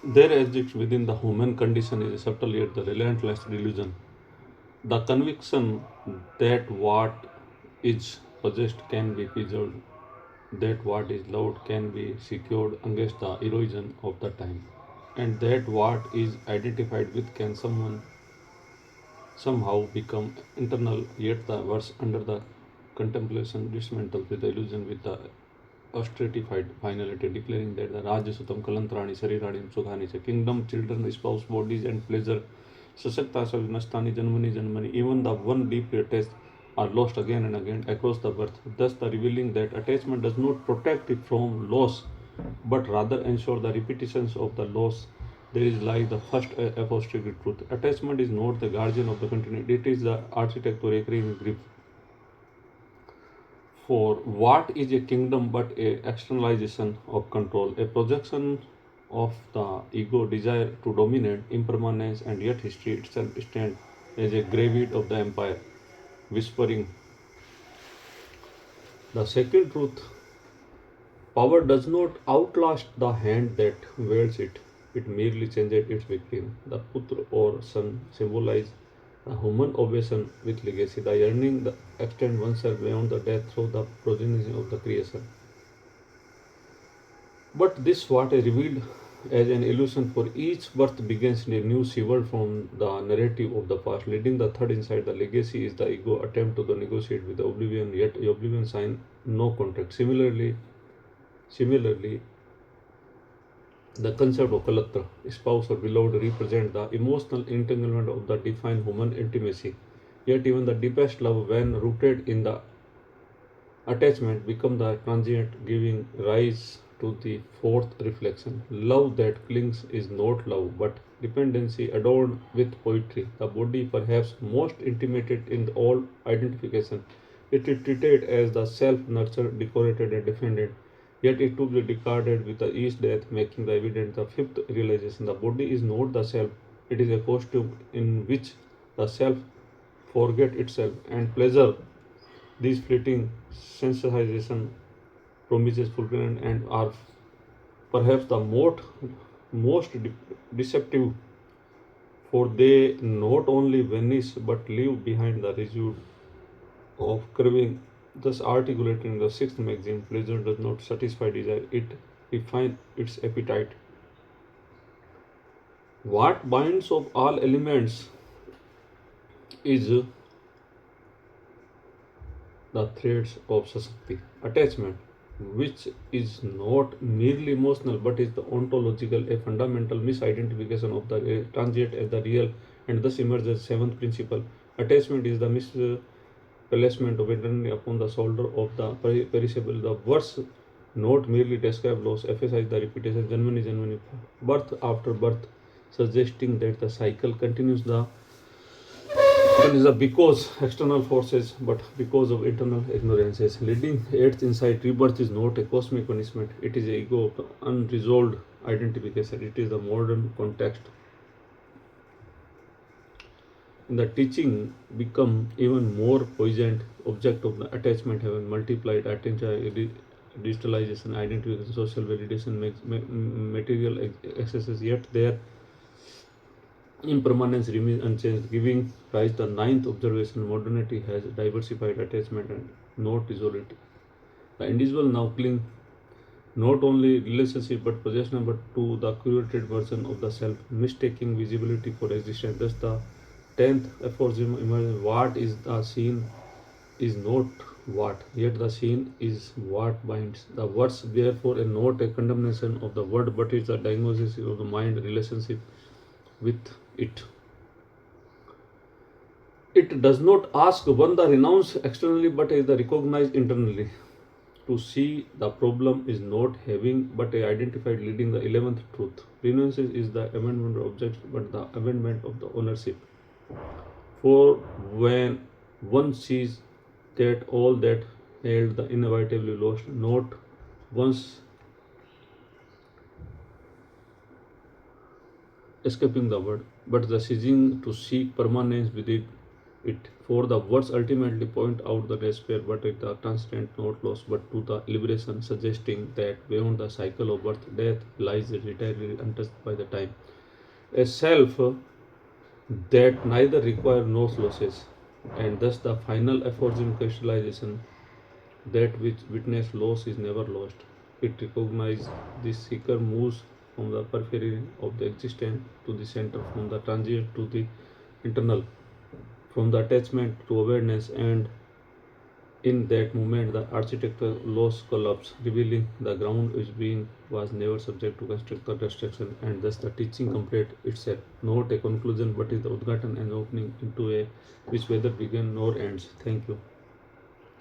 There exists within the human condition is a subtle yet the relentless delusion. The conviction that what is possessed can be preserved, that what is loved can be secured against the erosion of the time, and that what is identified with can somehow become internal, yet the verse under the contemplation dismantles with the illusion with the austeritified finality, declaring that the Rajasutam Kalantrani Sarirani Sukhani, kingdom, children, spouse, bodies, and pleasure, Sasakta Savinastani Janmani Janmani, even the one deeply attached are lost again and again across the birth. Thus, the revealing that attachment does not protect it from loss, but rather ensure the repetitions of the loss. There is like the first apostolic truth. Attachment is not the guardian of the continuity, it is the architect to recurring grief. For what is a kingdom but a externalization of control, a projection of the ego desire to dominate, impermanence, and yet history itself stands as a graveyard of the empire, whispering the second truth. Power does not outlast the hand that wields it, it merely changes its victim. The putra or son symbolize a human obsession with legacy, the yearning to extend oneself beyond the death through the progeny of the creation. But this what is revealed as an illusion for each birth begins in a new severed from the narrative of the past, leading the third inside the legacy is the ego attempt to the negotiate with the oblivion, yet oblivion sign no contract. Similarly, the concept of kalatra, spouse or beloved, represent the emotional entanglement of the defined human intimacy. Yet even the deepest love, when rooted in the attachment, become the transient, giving rise to the fourth reflection. Love that clings is not love, but dependency adorned with poetry. The body, perhaps most intimated in all identification, it is treated as the self nurtured, decorated, and defended. Yet it to be discarded with the each death, making the evident the fifth realization. The body is not the self, it is a costume in which the self forget itself and pleasure. These fleeting sensitization promises fulfillment and are perhaps the most deceptive, for they not only vanish but leave behind the residue of craving, thus articulating the sixth maxim, pleasure does not satisfy desire, it refines its appetite. What binds of all elements is the threads of Sasakti, attachment, which is not merely emotional but is the ontological, a fundamental misidentification of the transient as the real, and thus emerges seventh principle. Attachment is the misplacement of identity upon the shoulder of the perishable. The words not merely describe loss, emphasize the repetition, Janmani, birth after birth, suggesting that the cycle continues. The one is a because external forces, but because of internal ignorances. Leading eighth insight, rebirth is not a cosmic punishment. It is a ego unresolved identification. It is the modern context. In the teaching become even more poignant object of the attachment having multiplied attention, digitalization, identification, social validation, material excesses. Yet their impermanence remains unchanged, giving rise to the ninth observation. Modernity has diversified attachment and not dissolved it. The individual now cling not only relationship but possession but to the curated version of the self, mistaking visibility for existence. Thus, the tenth aphorism emerges: what is the seen is not what, yet the seen is what binds. The words therefore are not a condemnation of the word but is a diagnosis of the mind relationship with it. It does not ask one the renounce externally but is the recognized internally. To see the problem is not having but a identified leading the 11th truth. Renunciation is the amendment of objects but the amendment of the ownership. For when one sees that all that held the inevitably lost, not once escaping the word, but the ceasing to seek permanence with it, it. For the words ultimately point out the despair, but it the transcendent not loss, but to the liberation, suggesting that beyond the cycle of birth, death lies entirely untouched by the time. A self that neither require nor losses, and thus the final aforementioned crystallization, that which witness loss is never lost. It recognizes the seeker moves from the periphery of the existent to the center, from the transient to the internal, from the attachment to awareness, and in that moment the architecture loss collapse, revealing the ground which being was never subject to constructor destruction, and thus the teaching complete itself. Not a conclusion, but is the udghatan and opening into a which whether begin nor ends. Thank you.